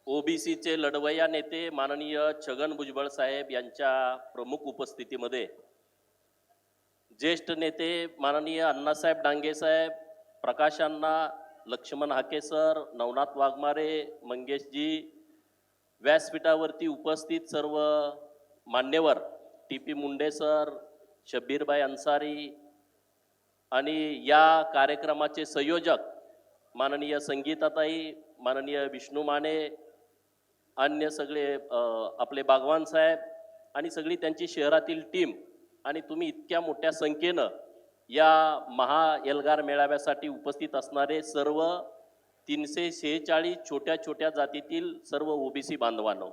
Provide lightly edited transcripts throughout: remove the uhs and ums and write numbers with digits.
ओबीसीचे लढवय्या नेते माननीय छगन भुजबळ साहेब यांच्या प्रमुख उपस्थितीमध्ये ज्येष्ठ नेते माननीय अण्णासाहेब डांगे साहेब, प्रकाश अण्णा, लक्ष्मण हाके सर, नवनाथ वाघमारे, मंगेशजी, व्यासपीठावरती उपस्थित सर्व मान्यवर, टी.पी. मुंडे सर, शब्बीरभाई अन्सारी आणि या कार्यक्रमाचे संयोजक माननीय संगीताताई, माननीय विष्णू माने, अन्य सगळे आपले बागवान साहेब आणि सगळी त्यांची शहरातील टीम आणि तुम्ही इतक्या मोठ्या संख्येनं या महा एल्गार मेळाव्यासाठी उपस्थित असणारे सर्व 346 छोट्या छोट्या जातीतील सर्व ओबीसी बांधवांनो,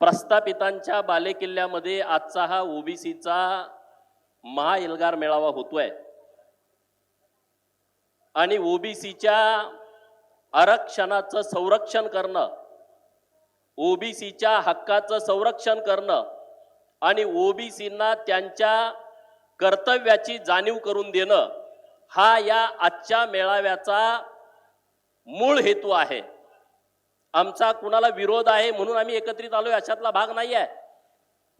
प्रस्थापितांच्या बालेकिल्ल्यामध्ये आजचा हा ओबीसीचा महा एल्गार मेळावा होतोय आणि ओबीसीच्या आरक्षणाचं संरक्षण करणं, ओबीसीच्या हक्काचं संरक्षण करणं आणि ओबीसींना त्यांच्या कर्तव्याची जाणीव करून देणं हा या आजच्या मेळाव्याचा मूळ हेतू आहे. आमचा कुणाला विरोध आहे म्हणून आम्ही एकत्रित आलोय अशातला भाग नाही आहे.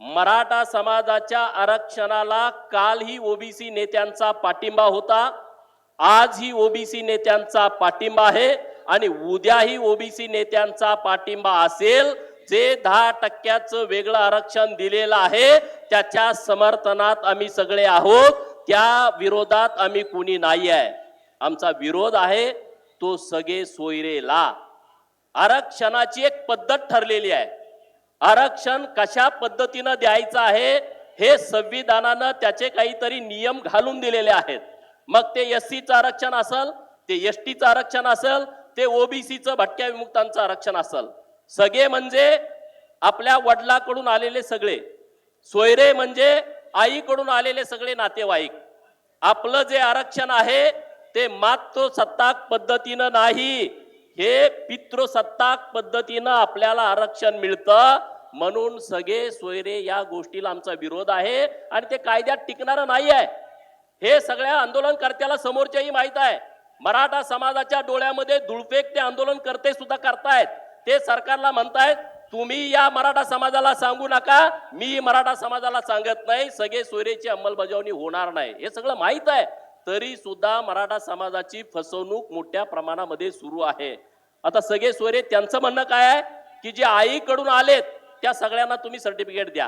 मराठा समाजाच्या आरक्षणाला कालही ओबीसी नेत्यांचा पाठिंबा होता, आजही ओबीसी नेत्यांचा पाठिंबा आहे आणि उद्याही ओबीसी नेत्यांचा पाठिंबा असेल. जे 10% वेगळं आरक्षण दिलेलं आहे त्याच्या समर्थनात आम्ही सगळे आहोत, त्या विरोधात आम्ही कुणी नाही आहे. आमचा विरोध आहे तो सगळे सोयरेला. आरक्षणाची एक पद्धत ठरलेली आहे. आरक्षण कशा पद्धतीनं द्यायचं आहे हे संविधानानं त्याचे काहीतरी नियम घालून दिलेले आहेत. मग ते एससीचं आरक्षण असेल, ते एसटीचं आरक्षण असेल, ते ओबीसीचं भटक्या विमुक्तांचं आरक्षण असेल, सगळे म्हणजे आपल्या वडिलांकडून आलेले सगळे, सोयरे म्हणजे आईकडून आलेले सगळे नातेवाईक. आपलं जे आरक्षण आहे ते मातृसत्ताक पद्धतीनं नाही, हे पितृसत्ताक पद्धतीनं आपल्याला आरक्षण मिळतं. म्हणून सगळे सोयरे या गोष्टीला आमचा विरोध आहे आणि ते कायद्यात टिकणारं नाही आहे. हे सगळ्या आंदोलनकर्त्याला समोरच्याही माहित आहे. मराठा समाजाच्या डोळ्यामध्ये धुळफेक ते आंदोलनकर्ते सुद्धा करतायत. ते सरकारला म्हणतायत तुम्ही या मराठा समाजाला सांगू नका, मी मराठा समाजाला सांगत नाही, सगळे सोयरेची अंमलबजावणी होणार नाही, हे सगळं माहित आहे. तरी सुद्धा मराठा समाजाची फसवणूक मोठ्या प्रमाणामध्ये सुरू आहे. आता सगळे सोयरे त्यांचं म्हणणं काय आहे की जे आईकडून आलेत त्या सगळ्यांना तुम्ही सर्टिफिकेट द्या.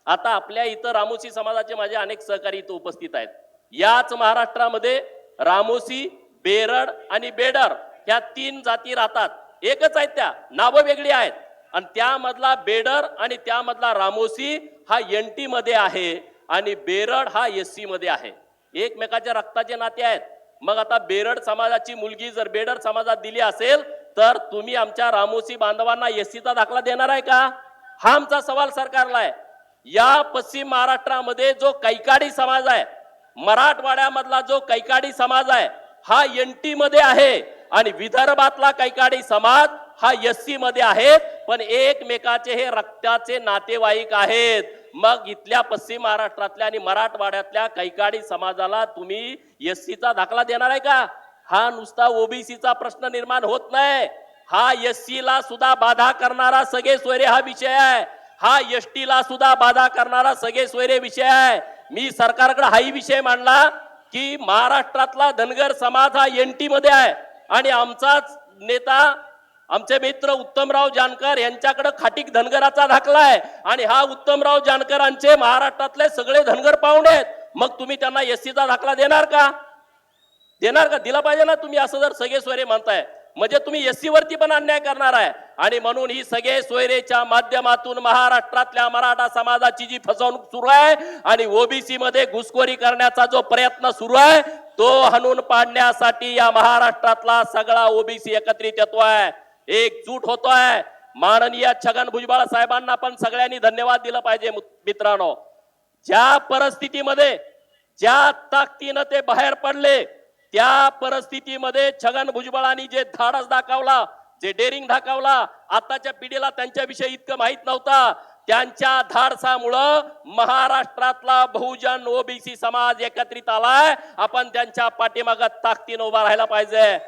आता आपल्या इथं रामोसी समाजाचे माझे अनेक सहकारी इथं उपस्थित आहेत. याच महाराष्ट्रामध्ये रामोसी, बेरड आणि बेडर ह्या 3 जाती राहतात. एकच आहेत, त्या नावं वेगळी आहेत. आणि त्यामधला बेडर आणि त्यामधला रामोसी हा एनटी मध्ये आहे आणि बेरड हा एससी मध्ये आहे. एकमेकाच्या रक्ताचे नाते आहेत. मग आता बेरड समाजाची मुलगी जर बेडर समाजात दिली असेल तर तुम्ही आमच्या रामोसी बांधवांना एससीचा दाखला देणार आहे का? हा आमचा सवाल सरकारला आहे. या पश्चिम महाराष्ट्रामध्ये जो कैकाडी समाज आहे, मराठवाड्यामधला जो कैकाडी समाज आहे हा एनटी मध्ये आहे आणि विदर्भातला कैकाडी समाज हा एससी मध्ये आहेत, पण एकमेकाचे हे रक्ताचे नातेवाईक आहेत. मग इथल्या पश्चिम महाराष्ट्रातल्या आणि मराठवाड्यातल्या कैकाडी समाजाला तुम्ही एससीचा दाखला देणार आहे का? हा नुसता ओबीसीचा प्रश्न निर्माण होत नाही, हा एससी ला सुद्धा बाधा करणारा सगळे सोयरे हा विषय आहे, हा एसटी ला सुद्धा बाधा करणारा सगळे सोयरे विषय आहे. मी सरकारकडे हाही विषय मांडला की महाराष्ट्रातला धनगर समाज हा एनटी मध्ये आहे आणि आमचाच नेता आमचे मित्र उत्तमराव जानकर यांच्याकडे खाटीक धनगराचा दाखला आहे आणि हा उत्तमराव जानकरांचे महाराष्ट्रातले सगळे धनगर पाहुणे आहेत. मग तुम्ही त्यांना एससीचा दाखला देणार का? देणार का? दिला पाहिजे ना तुम्ही. असं जर सगळे सोयरे म्हणताय म्हणजे तुम्ही एससी वरती पण अन्याय करणार आहे. आणि म्हणून ही सगळे सोयरेच्या माध्यमातून महाराष्ट्रातल्या मराठा समाजाची जी फसवणूक सुरू आहे आणि ओबीसी मध्ये घुसखोरी करण्याचा जो प्रयत्न सुरू आहे तो हाणून पाडण्यासाठी या महाराष्ट्रातला सगळा ओबीसी एकत्रित येतोय, एकजूट होतोय. माननीय छगन भुजबळ साहेबांना पण सगळ्यांनी धन्यवाद दिला पाहिजे. मित्रांनो, ज्या परिस्थितीमध्ये ज्या ताकदीने ते बाहेर पडले त्या परिस्थितीमध्ये छगन भुजबळांनी जे धाडस दाखवला, जे डेअरिंग दाखवला, आताच्या पिढीला त्यांच्याविषयी इतकं माहित नव्हता, त्यांच्या धाडसामुळं महाराष्ट्रातला बहुजन ओबीसी समाज एकत्रित आलाय. आपण त्यांच्या पाठीमागे ताकदीने उभा राहायला पाहिजे.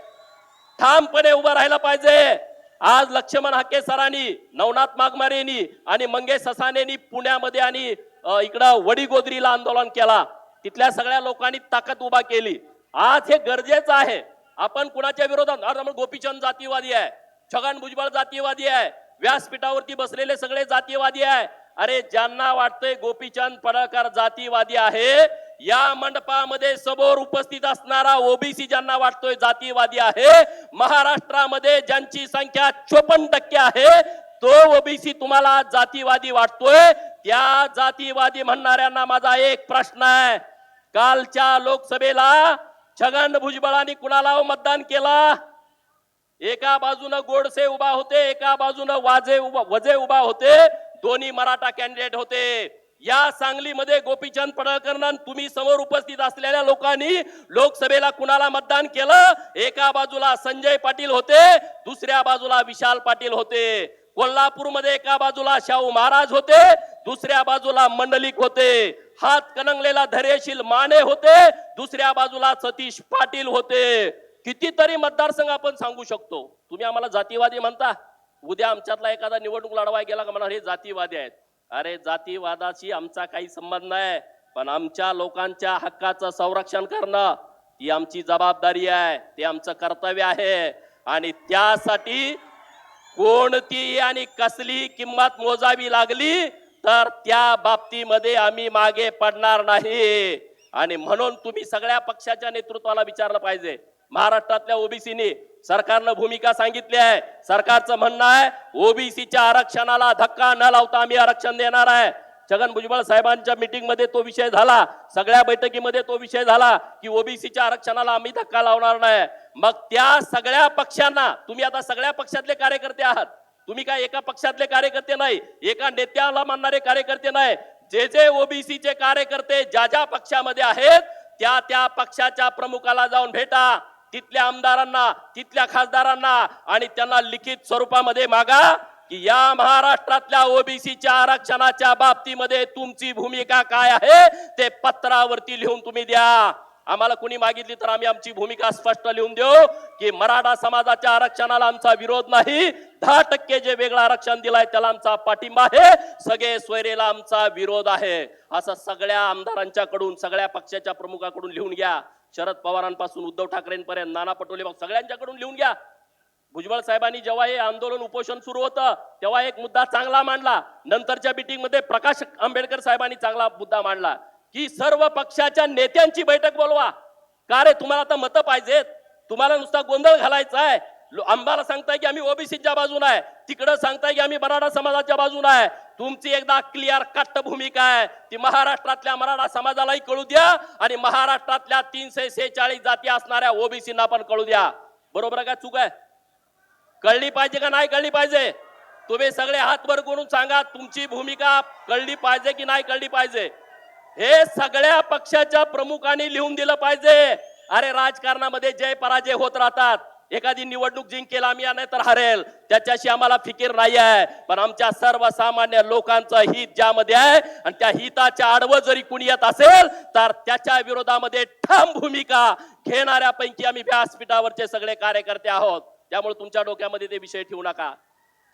ठामपणे उभं राहायला पाहिजे। आज लक्ष्मण हाके सरांनी, नवनाथ मागमारेंनी आणि मंगेश ससानेनी पुण्यामध्ये आणि इकडं वडीगोद्रीला आंदोलन केला। तिथल्या सगळ्या लोकांनी ताकद उभा केली। आज हे गरजेचं आहे। आपण कुणाच्या विरोधात, आज गोपीचंद जातीवादी आहे, छगन भुजबळ जातीवादी आहे, व्यासपीठावरती बसलेले सगळे जातीवादी आहे। अरे ज्यांना वाटतंय गोपीचंद पडळकर जातीवादी आहे, या मंडपामध्ये समोर उपस्थित असणारा ओबीसी ज्यांना वाटतोय जातीवादी आहे, महाराष्ट्रामध्ये ज्यांची संख्या 54% आहे, तो ओबीसी तुम्हाला जातीवादी वाटतोय। त्या जातीवादी म्हणणाऱ्यांना माझा एक प्रश्न आहे, कालच्या लोकसभेला छगन भुजबळांनी कुणाला मतदान केला? एका बाजूने गोडसे उभा होते, एका बाजूने वजे उभा होते, दोन्ही मराठा कॅन्डिडेट होते। या सांगलीमध्ये गोपीचंद पडळकर तुम्ही समोर उपस्थित असलेल्या लोकांनी लोकसभेला कुणाला मतदान केलं? एका बाजूला संजय पाटील होते, दुसऱ्या बाजूला विशाल पाटील होते। कोल्हापूरमध्ये एका बाजूला शाहू महाराज होते, दुसऱ्या बाजूला मंडलिक होते। हात कणंगलेला धैर्यशील माने होते, दुसऱ्या बाजूला सतीश पाटील होते। कितीतरी मतदारसंघ आपण सांगू शकतो। तुम्ही आम्हाला जातीवादी म्हणता, उद्या आमच्यातला एखादा निवडणूक लढवाय गेला का म्हणा हे जातीवादी आहेत। अरे जातीवादाशी आमचा काही संबंध नाही, पण आमच्या लोकांच्या हक्काचं संरक्षण करणं ही आमची जबाबदारी आहे, ते आमचं कर्तव्य आहे। आणि त्यासाठी कोणती आणि कसली किंमत मोजावी लागली तर त्या बाबतीमध्ये आम्ही मागे पडणार नाही। आणि म्हणून तुम्ही सगळ्या पक्षाच्या नेतृत्वाला विचारलं पाहिजे। महाराष्ट्रातल्या ओबीसीनी सरकारनं भूमिका सांगितली आहे। सरकारचं म्हणणं आहे ओबीसीच्या आरक्षणाला धक्का न लावता आम्ही आरक्षण देणार आहे। छगन भुजबळ साहेबांच्या मीटिंग मध्ये तो विषय झाला, सगळ्या बैठकीमध्ये तो विषय झाला की ओबीसीच्या आरक्षणाला आम्ही धक्का लावणार नाही। मग त्या सगळ्या पक्षांना, तुम्ही आता सगळ्या पक्षातले कार्यकर्ते आहात, तुम्ही काय एका पक्षातले कार्यकर्ते नाही, एका नेत्याला मानणारे कार्यकर्ते नाही। जे जे ओबीसीचे कार्यकर्ते ज्या ज्या पक्षामध्ये आहेत त्या त्या पक्षाच्या प्रमुखाला जाऊन भेटा, तिथल्या आमदारांना, तिथल्या खासदारांना, आणि त्यांना लिखित स्वरूपामध्ये मागा की या महाराष्ट्रातल्या ओबीसीच्या आरक्षणाच्या बाबतीमध्ये तुमची भूमिका काय आहे ते पत्रावरती लिहून तुम्ही द्या। आम्हाला कुणी मागितली तर आम्ही आमची भूमिका स्पष्ट लिहून देऊ की मराठा समाजाच्या आरक्षणाला आमचा विरोध नाही, 10% जे वेगळं आरक्षण दिलाय त्याला आमचा पाठिंबा आहे, सगळे सोयरेला आमचा विरोध आहे। असं सगळ्या आमदारांच्याकडून, सगळ्या पक्षाच्या प्रमुखाकडून लिहून घ्या। शरद पवारांपासून उद्धव ठाकरेंपर्यंत, नाना पटोले, सगळ्यांच्याकडून लिहून घ्या। भुजबळ साहेबांनी जेव्हा हे आंदोलन उपोषण सुरू होतं तेव्हा एक मुद्दा चांगला मांडला, नंतरच्या मीटिंग मध्ये प्रकाश आंबेडकर साहेबांनी चांगला मुद्दा मांडला की सर्व पक्षाच्या नेत्यांची बैठक बोलवा। का रे, तुम्हाला आता मतं पाहिजेत, तुम्हाला नुसता गोंधळ घालायचा आहे। आम्हाला सांगताय की आम्ही ओबीसीच्या बाजूने आहे, तिकडे सांगताय की आम्ही मराठा समाजाच्या बाजूने आहे। तुमची एकदा क्लिअर कट भूमिका आहे ती महाराष्ट्रातल्या मराठा समाजालाही कळू द्या आणि महाराष्ट्रातल्या 346 जाती असणाऱ्या ओबीसींना पण कळू द्या। बरोबर आहे का चूक आहे? कळली पाहिजे का नाही कळली पाहिजे? तुम्ही सगळे हात वर करून सांगा तुमची भूमिका कळली पाहिजे की नाही कळली पाहिजे। हे सगळ्या पक्षाच्या प्रमुखांनी लिहून दिलं पाहिजे। अरे राजकारणामध्ये जय पराजय होत राहतात, एखादी निवडणूक जिंकेल आम्ही नाही तर हरेल, त्याच्याशी आम्हाला फिकीर नाही आहे, पण आमच्या सर्वसामान्य लोकांचं हित ज्यामध्ये आहे आणि त्या हिताच्या आडवं जरी कुणी येत असेल तर त्याच्या विरोधामध्ये ठाम भूमिका घेणाऱ्यापैकी आम्ही व्यासपीठावरचे सगळे कार्यकर्ते आहोत। त्यामुळे तुमच्या डोक्यामध्ये ते विषय ठेवू नका।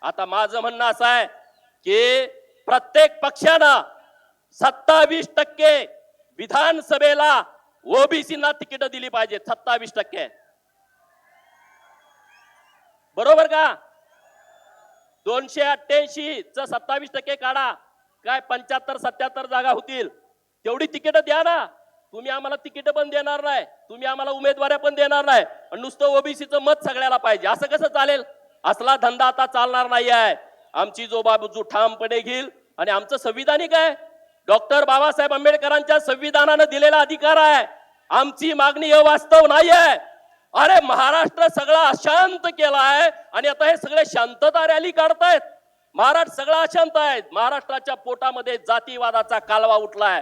आता माझं म्हणणं असं आहे की प्रत्येक पक्षानं 27% विधानसभेला ओबीसींना तिकीट दिली पाहिजे, 27%। बरोबर का? 288 च 27% काढा, काय 75-77 जागा होतील, तेवढी तिकीट द्या ना। तुम्ही आम्हाला तिकीट पण देणार नाही, तुम्ही आम्हाला उमेदवाऱ्या पण देणार नाही, नुसतं ओबीसीचं मत सगळ्याला पाहिजे, असं कसं चालेल? असला धंदा आता चालणार नाही आहे। आमची जो बाजू ठामपणे घेईल आणि आमचं संविधानिक आहे, डॉक्टर बाबासाहेब आंबेडकरांच्या संविधानानं दिलेला अधिकार आहे। आमची मागणी अवास्तव नाही आहे। अरे महाराष्ट्र सगळा अशांत केलाय आणि आता हे सगळे शांतता रॅली काढतायत। महाराष्ट्र सगळा अशांत आहे, महाराष्ट्राच्या पोटामध्ये जातीवादाचा कालवा उठलाय,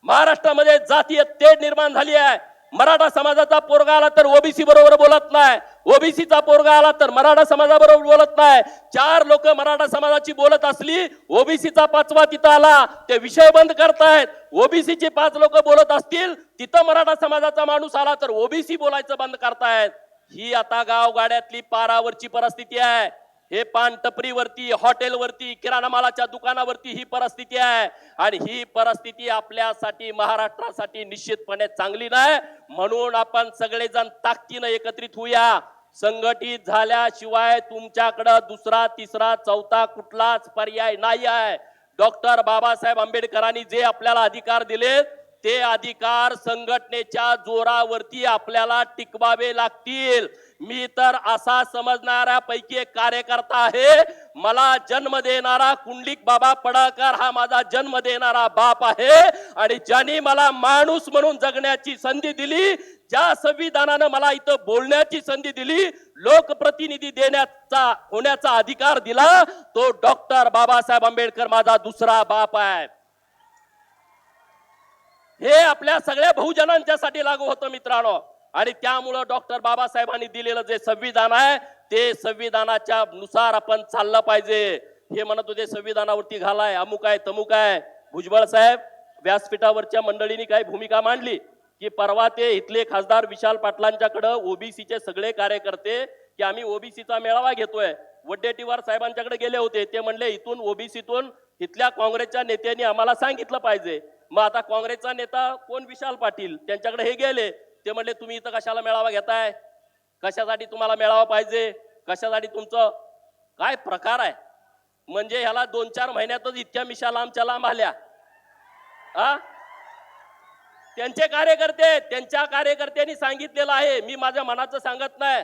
महाराष्ट्रामध्ये जातीय तेढ निर्माण झाली आहे। मराठा समाजाचा पोरगा आला तर ओबीसी बरोबर बोलत नाही, ओबीसीचा पोरगा आला तर मराठा समाजाबरोबर बोलत नाही। 4 लोक मराठा समाजाची बोलत असली, ओबीसीचा 5वा तिथं आला, ते विषय बंद करतायत। ओबीसीचे 5 लोक बोलत असतील, तिथं मराठा समाजाचा माणूस आला तर ओबीसी बोलायचं बंद करतायत। ही आता गावगाड्यातली पारावरची परिस्थिती आहे. हे पान टपरीवरती, हॉटेलवरती, किराणा मालाच्या दुकानावरती ही परिस्थिती आहे. आणि ही परिस्थिती आपल्यासाठी, महाराष्ट्रासाठी निश्चितपणे चांगली नाही. म्हणून आपण सगळेजण ताकदीनं एकत्रित होऊया. संघटित झाल्याशिवाय तुमच्याकडे दुसरा, तिसरा, चौथा कुठलाच पर्याय नाही आहे. डॉक्टर बाबासाहेब आंबेडकरांनी जे आपल्याला अधिकार दिले ते अधिकार संघटनेच्या जोरावरती आपल्याला टिकवावे लागतील. मी तर असा समजणाऱ्या पैकी एक कार्यकर्ता आहे. मला जन्म देणारा कुंडलिक बाबा पडळकर हा माझा जन्म देणारा बाप आहे. आणि ज्यांनी मला माणूस म्हणून जगण्याची संधी दिली, ज्या संविधानानं मला इथं बोलण्याची संधी दिली, लोकप्रतिनिधी होण्याचा अधिकार दिला, तो डॉक्टर बाबासाहेब आंबेडकर माझा दुसरा बाप आहे. हे आपल्या सगळ्या बहुजनांच्यासाठी लागू होतं मित्रांनो. आणि त्यामुळं डॉक्टर बाबासाहेबांनी दिलेलं जे संविधान आहे ते संविधानाच्या नुसार आपण चाललं पाहिजे. हे म्हणत होते संविधानावरती घालाय, अमुक आहे, तमुक आहे. भुजबळ साहेब व्यासपीठावरच्या मंडळींनी काही भूमिका मांडली की परवा ते इथले खासदार विशाल पाटलांच्याकडे ओबीसीचे सगळे कार्यकर्ते की आम्ही ओबीसीचा मेळावा घेतोय, वडेट्टीवार साहेबांच्याकडे गेले होते. ते म्हणले इथून ओबीसीतून इथल्या काँग्रेसच्या नेत्यांनी आम्हाला सांगितलं पाहिजे. मग आता काँग्रेसचा नेता कोण, विशाल पाटील, त्यांच्याकडे हे गेले. ते म्हणले तुम्ही इथं कशाला मेळावा घेताय, कशासाठी तुम्हाला मेळावा पाहिजे, कशासाठी तुमचं काय प्रकार आहे. म्हणजे ह्याला 2-4 महिन्यातच इतक्या मिशा लांबच्या लांब आल्या. त्यांच्या कार्यकर्त्यांनी सांगितलेलं आहे, मी माझ्या मनाचं सांगत नाही.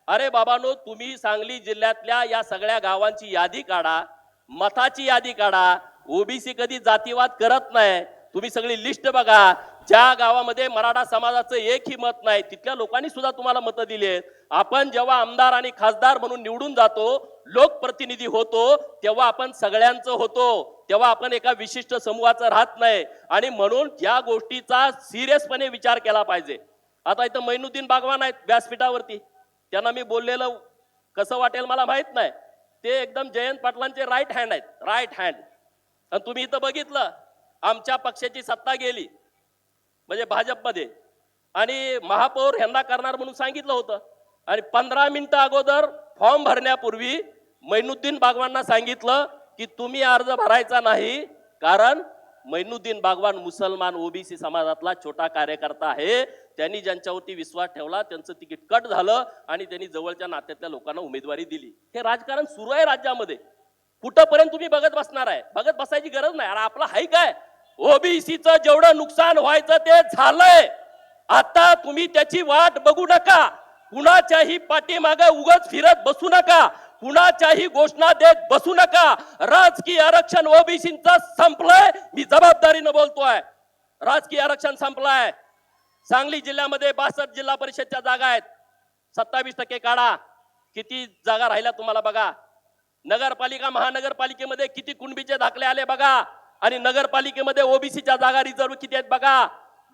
अरे बाबांनो, तुम्ही सांगली जिल्ह्यातल्या या सगळ्या गावांची यादी काढा, मताची यादी काढा. ओबीसी कधी जातीवाद करत नाही. तुम्ही सगळी लिस्ट बघा. ज्या गावामध्ये मराठा समाजाचं एकही मत नाही तिथल्या लोकांनी सुद्धा तुम्हाला मतं दिली. आपण जेव्हा आमदार आणि खासदार म्हणून निवडून जातो, लोकप्रतिनिधी होतो, तेव्हा आपण सगळ्यांचं होतो, तेव्हा आपण एका विशिष्ट समूहाचं राहत नाही. आणि म्हणून या गोष्टीचा सिरियसपणे विचार केला पाहिजे. आता इथं मैनुद्दीन बागवान आहेत व्यासपीठावरती, त्यांना मी बोललेलं कसं वाटेल मला माहित नाही. ते एकदम जयंत पाटलांचे राईट हँड आहेत, राईट हँड. आणि तुम्ही इथं बघितलं, आमच्या पक्षाची सत्ता गेली म्हणजे भाजपमध्ये, आणि महापौर ह्यांना करणार म्हणून सांगितलं होतं. आणि 15 मिनिटं अगोदर फॉर्म भरण्यापूर्वी मैनुद्दीन बागवांना सांगितलं की तुम्ही अर्ज भरायचा नाही, कारण मैनुद्दीन बागवान मुसलमान ओबीसी समाजातला छोटा कार्यकर्ता आहे. त्यांनी ज्यांच्यावरती विश्वास ठेवला त्यांचं तिकीट कट झालं आणि त्यांनी जवळच्या नात्यातल्या लोकांना उमेदवारी दिली. हे राजकारण सुरू आहे राज्यामध्ये. कुठंपर्यंत तुम्ही बघत बसणार आहे? बघत बसायची गरज नाही. अरे आपला हाय काय, ओबीसीचं जेवढं नुकसान व्हायचं ते झालंय. आता तुम्ही त्याची वाट बघू नका. कुणाच्याही पाठीमागे उगाच फिरत बसू नका. कुणाच्याही घोषणा देत बसू नका. राजकीय आरक्षण ओबीसीचं संपलंय. मी जबाबदारीनं बोलतोय, राजकीय आरक्षण संपलंय. सांगली जिल्ह्यामध्ये 62 जिल्हा परिषदच्या जागा आहेत, 27% काढा. किती जागा राहिल्या तुम्हाला बघा. नगरपालिका, महानगरपालिकेमध्ये किती कुणबीचे दाखले आले बघा. आणि नगरपालिकेमध्ये ओबीसीच्या जागा रिझर्व किती आहेत बघा.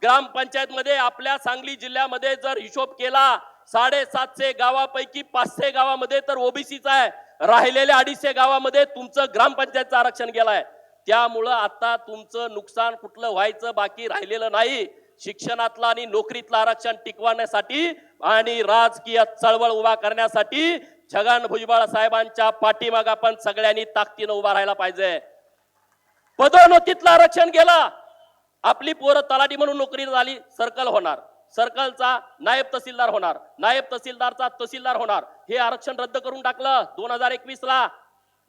ग्रामपंचायत मध्ये आपल्या सांगली जिल्ह्यामध्ये जर हिशोब केला 750 गावापैकी 500 गावामध्ये तर ओबीसीचा आहे. राहिलेल्या 250 गावामध्ये तुमचं ग्रामपंचायतचं आरक्षण गेलाय. त्यामुळं आता तुमचं नुकसान कुठलं व्हायचं बाकी राहिलेलं नाही. शिक्षणातलं आणि नोकरीतलं आरक्षण टिकवण्यासाठी आणि राजकीय चळवळ उभा करण्यासाठी छगन भुजबळ साहेबांच्या पाठीमागे आपण सगळ्यांनी ताकदीनं उभा राहायला पाहिजे. पदोन्नतीतलं आरक्षण गेलं. आपली पोरं तलाठी म्हणून नोकरी झाली, सर्कल होणार, सर्कलचा नायब तहसीलदार होणार, नायब तहसीलदारचा तहसीलदार होणार. हे आरक्षण रद्द करून टाकलं 2021 ला.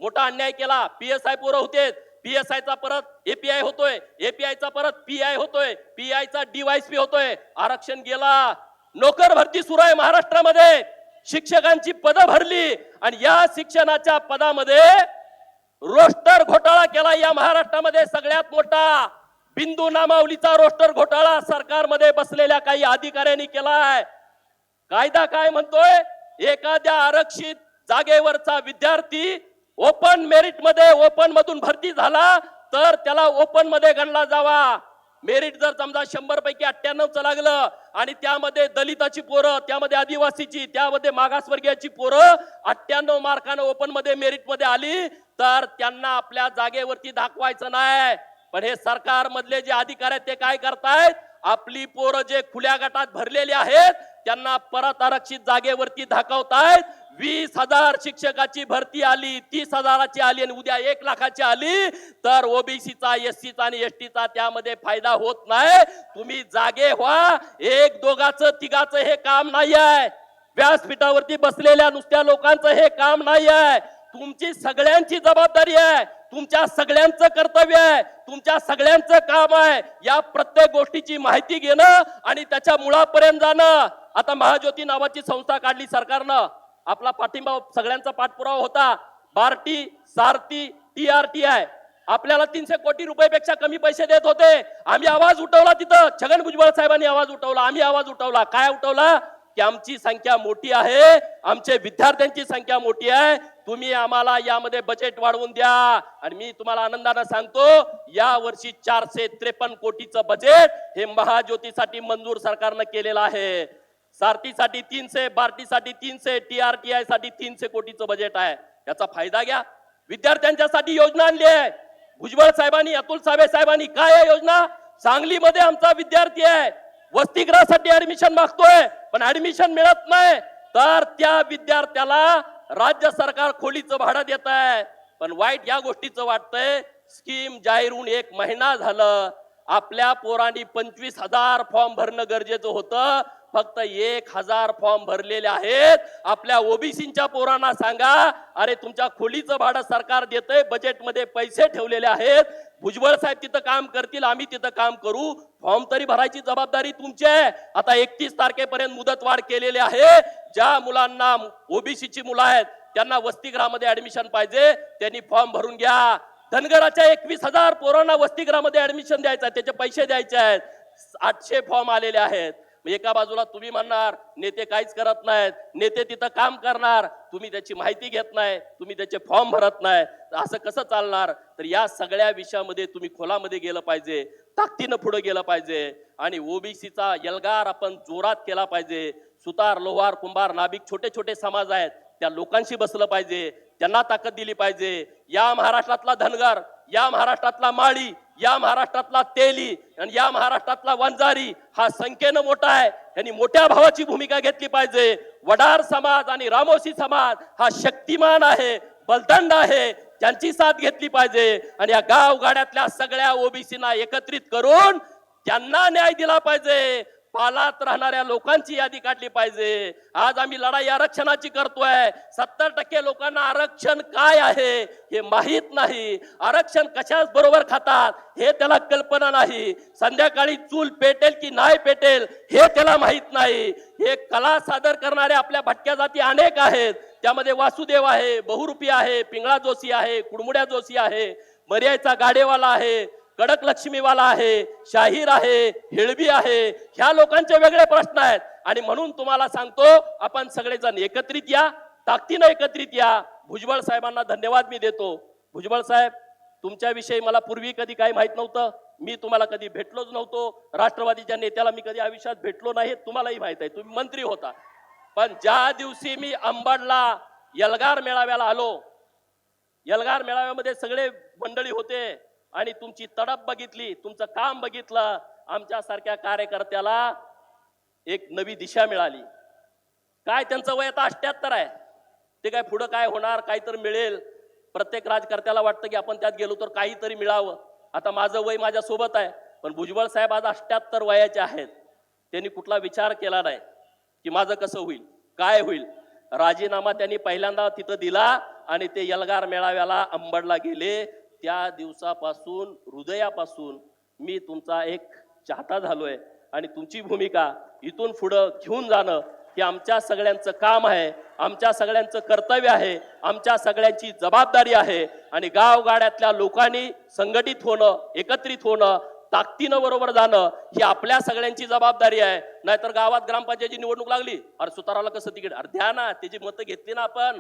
मोठा अन्याय केला. पीएसआय पोरं होते, पीएसआयचा परत एपीआय होतोय, एपीआयचा परत पीआय होतोय, पीआयचा डीवायसपी होतोय. आरक्षण गेला. नोकर भरती सुरू आहे महाराष्ट्रामध्ये. शिक्षकांची पदं भरली आणि या शिक्षणाच्या पदामध्ये रोस्टर घोटाळा केला. या महाराष्ट्रामध्ये सगळ्यात मोठा बिंदू नामावलीचा रोस्टर घोटाळा सरकारमध्ये बसलेल्या काही अधिकाऱ्यांनी केलाय. कायदा काय म्हणतोय? एखाद्या आरक्षित जागेवरचा विद्यार्थी ओपन मेरिट मध्ये, ओपन मधून भरती झाला तर त्याला ओपन मध्ये गणला जावा. मेरिट जर समजा 100 पैकी 98चं लागलं आणि त्यामध्ये दलिताची पोरं, त्यामध्ये आदिवासीची, त्यामध्ये मागासवर्गीयाची पोरं 98 मार्कानं ओपन मध्ये मेरिट मध्ये आली तर त्यांना आपल्या जागेवरती दाखवायचं नाही. पण हे सरकार मधले जे अधिकारी आहेत ते काय करतायत? आपली पोरं जे खुल्या गटात भरलेले आहेत त्यांना परत आरक्षित जागेवरती दाखवतायत. 20,000 शिक्षकाची भरती आली, 30,000ची आली आणि उद्या 1 लाखाची आली तर ओबीसीचा, एससीचा आणि एसटीचा त्यामध्ये फायदा होत नाही. तुम्ही जागे व्हा. एक दोघाचं तिघाचं हे काम नाही आहे. व्यासपीठावरती बसलेल्या नुसत्या लोकांचं हे काम नाही आहे. तुमची सगळ्यांची जबाबदारी आहे. तुमच्या सगळ्यांचं कर्तव्य आहे. तुमच्या सगळ्यांचं काम आहे या प्रत्येक गोष्टीची माहिती घेणं आणि त्याच्या मुळापर्यंत जाणं. आता महाज्योती नावाची संस्था काढली सरकारनं. आपला पाठिंबा सगळ्यांचा पाठपुरावा होता. बार्टी, सारथी, TRTI आपल्याला 300 कोटी रुपयापेक्षा कमी पैसे देत होते. आम्ही आवाज उठवला. तिथं छगन भुजबळ साहेबांनी आवाज उठवला. आम्ही आवाज उठवला. काय उठवला? की आमची संख्या मोठी आहे, आमचे विद्यार्थ्यांची संख्या मोठी आहे, तुम्ही आम्हाला यामध्ये बजेट वाढवून द्या. आणि मी तुम्हाला आनंदाने सांगतो या वर्षी 453 कोटीचं बजेट हे महाज्योतीसाठी मंजूर सरकारनं केलेलं आहे. सारथीसाठी 300, बार्टीसाठी 300, TRTI साठी 300 कोटीचं बजेट आहे. याचा फायदा घ्या. विद्यार्थ्यांच्यासाठी योजना आणली आहे भुजबळ साहेबांनी, अतुल सावे साहेबांनी. काय आहे योजना? सांगलीमध्ये आमचा विद्यार्थी आहे, वसतिगृहासाठी ऍडमिशन मागतोय पण ऍडमिशन मिळत नाही, तर त्या विद्यार्थ्याला राज्य सरकार खोलीचं भाडं देत आहे. पण वाईट या गोष्टीचं वाटतंय, स्कीम जाहीर होऊन 1 महिना झालं, आपल्या पोरांनी 25,000 फॉर्म भरणं गरजेचं होतं. फक्त 1,000 फॉर्म भरलेले आहेत. आपल्या ओबीसीच्या पोरांना सांगा, अरे तुमच्या खोलीचं भाडं सरकार देतंय, बजेटमध्ये पैसे ठेवलेले आहेत. भुजबळ साहेब तिथं काम करतील, आम्ही तिथं काम करू. फॉर्म तरी भरायची जबाबदारी तुमची आहे. आता 31 तारखेपर्यंत मुदतवाढ केलेली आहे. ज्या मुलांना ओबीसीची मुलं आहेत त्यांना वसतिगृहामध्ये ऍडमिशन पाहिजे, त्यांनी फॉर्म भरून घ्या. धनगराच्या 21,000 पोरांना वसतिगृहामध्ये ऍडमिशन द्यायचं आहे, त्याचे पैसे द्यायचे आहेत. 800 फॉर्म आलेले आहेत. एका बाजूला तुम्ही म्हणणार नेते काहीच करत नाहीत, नेते तिथं काम करणार, तुम्ही त्याची माहिती घेत नाही, तुम्ही त्याचे फॉर्म भरत नाही, असं कसं चालणार? तर या सगळ्या विषयामध्ये तुम्ही खोलामध्ये गेलं पाहिजे, ताकदीनं पुढे गेलं पाहिजे आणि ओबीसीचा एल्गार आपण जोरात केला पाहिजे. सुतार, लोहार, कुंभार, नाभिक छोटे छोटे समाज आहेत, त्या लोकांशी बसलं पाहिजे, त्यांना ताकद दिली पाहिजे. या महाराष्ट्रातला धनगर, या महाराष्ट्रातला माळी, या महाराष्ट्रातला तेली आणि या महाराष्ट्रातला वंजारी हा संख्येनं मोठा आहे. यांनी मोठ्या भावाची भूमिका घेतली पाहिजे. वडार समाज आणि रामोशी समाज हा शक्तिमान आहे, बलदंड आहे, त्यांची साथ घेतली पाहिजे आणि या गावगाड्यातल्या सगळ्या ओबीसीना एकत्रित करून त्यांना न्याय दिला पाहिजे. पालात राहणाऱ्या लोकांची यादी काढली पाहिजे. आज आम्ही लढाई आरक्षणाची करतोय. 70% लोकांना आरक्षण काय आहे हे माहित नाही. आरक्षण कशाच बरोबर खातात हे त्याला कल्पना नाही. संध्याकाळी चूल पेटेल की नाही पेटेल हे त्याला माहित नाही. हे कला सादर करणारे आपल्या भटक्या जाती अनेक आहेत. त्यामध्ये वासुदेव आहे, बहुरूपी आहे, पिंगळा जोशी आहे, कुडमुड्या जोशी आहे, मर्याचा गाडेवाला आहे, कडक लक्ष्मीवाला आहे, शाहीर आहे, हेळबी आहे. ह्या लोकांचे वेगळे प्रश्न आहेत आणि म्हणून तुम्हाला सांगतो आपण सगळेजण एकत्रित या, ताकदीनं एकत्रित या. भुजबळ साहेबांना धन्यवाद मी देतो. भुजबळ साहेब, तुमच्याविषयी मला पूर्वी कधी काही माहित नव्हतं. मी तुम्हाला कधी भेटलोच नव्हतो. राष्ट्रवादीच्या नेत्याला मी कधी आयुष्यात भेटलो नाही, तुम्हालाही माहित आहे, तुम्ही मंत्री होता. पण ज्या दिवशी मी अंबडला एल्गार मेळाव्याला आलो, एल्गार मेळाव्यामध्ये सगळे मंडळी होते आणि तुमची तडप बघितली, तुमचं काम बघितलं, आमच्या सारख्या कार्यकर्त्याला एक नवी दिशा मिळाली. काय त्यांचं वय आता 78 आहे. ते काय पुढं काय होणार, काहीतरी मिळेल. प्रत्येक राजकर्त्याला वाटतं की आपण त्यात गेलो तर काहीतरी मिळावं. आता माझं वय माझ्या सोबत आहे, पण भुजबळ साहेब आज 78 वयाचे आहेत. त्यांनी कुठला विचार केला नाही की माझं कसं होईल, काय होईल. राजीनामा त्यांनी पहिल्यांदा तिथं दिला आणि ते एल्गार मेळाव्याला अंबडला गेले. त्या दिवसापासून हृदयापासून मी तुमचा एक चाहता झालोय आणि तुमची भूमिका इथून पुढं घेऊन जाणं हे आमच्या सगळ्यांचं काम आहे, आमच्या सगळ्यांचं कर्तव्य आहे, आमच्या सगळ्यांची जबाबदारी आहे. आणि गावगाड्यातल्या लोकांनी संघटित होणं, एकत्रित होणं, ताकदीनं बरोबर जाणं ही आपल्या सगळ्यांची जबाबदारी आहे. नाहीतर गावात ग्रामपंचायतीची निवडणूक लागली, अरे सुताराला कसं तिकीट, अरे द्या ना, त्याची मतं घेतली ना आपण.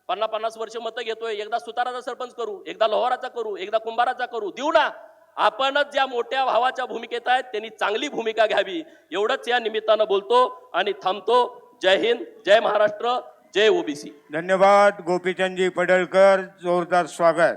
50-50 वर्ष मतं घेतोय, एकदा सुताराचा सरपंच करू, एकदा लोहाराचा करू, एकदा कुंभाराचा करू, देऊ ना. आपणच ज्या मोठ्या भावाच्या भूमिकेत आहेत त्यांनी चांगली भूमिका घ्यावी, एवढंच या निमित्तानं बोलतो आणि थांबतो. जय हिंद, जय महाराष्ट्र, जय ओबीसी. धन्यवाद गोपीचंदजी पडळकर, जोरदार स्वागत.